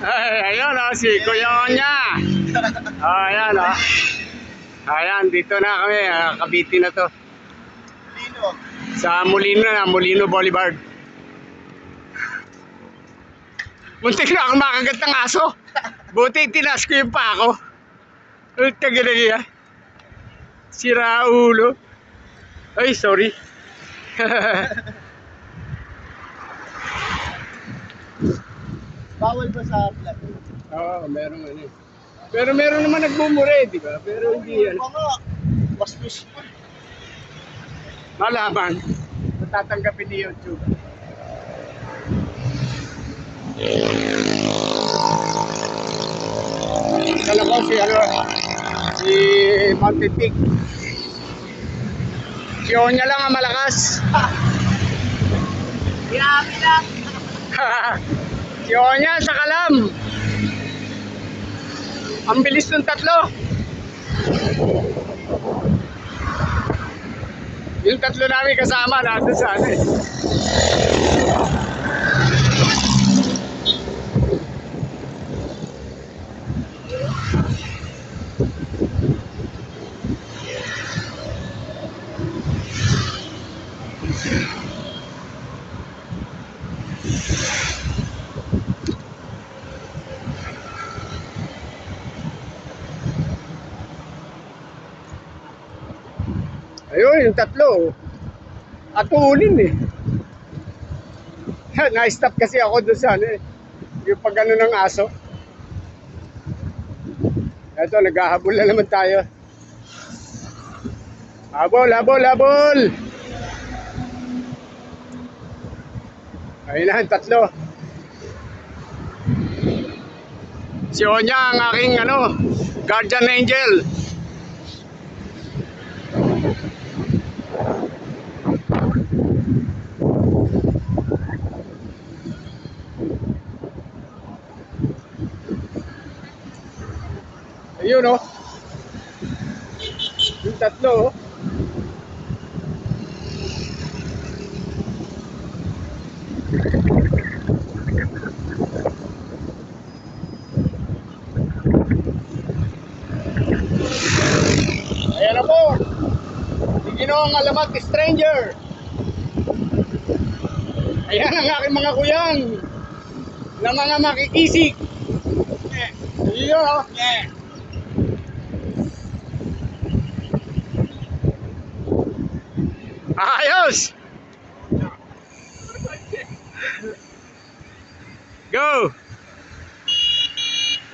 Ay, ayun si Kuya niya. Ayan Ayan, dito na kami. Cavite na to. Sa Molino Boulevard. Muntik na ako makagat ng aso. Buti tinas ko yung pa ako. Tagalagi yan. Sira ulo. Ay, sorry. Bawal ba sa vlog? Oo, meron ano. Pero meron naman nagmumure, di ba? Pero hindi yan. Waswas. Malaman. Matatanggapin ni YouTube. Kala ko si Mountain Peak. Si Onya lang ang malakas. Grabe lang. Si Onya sa Kalam. Ang bilis ng tatlo. Yung tatlo namin kasama nandun sa ano eh. Ayun, yung tatlo. At uulin eh. Na-stop kasi ako doon sa ano eh. Yung pag ano ng aso. Ito, naghahabol na naman tayo. Habol! Ayun na, yung tatlo. Si Onya ang aking guardian angel. Ayun yung tatlo Ayan na po. Si Ginoong Alamat Stranger. Ayan ang aking mga kuyang na mga makikisig. Ayun Ayos! Go!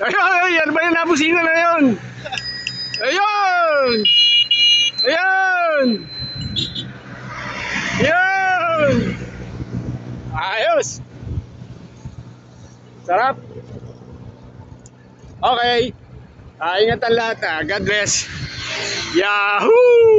Ayun! Yan ba yung nabusina na yun? Ayun! Ayos! Sarap! Okay! Ingatan lahat God bless! Yahoo!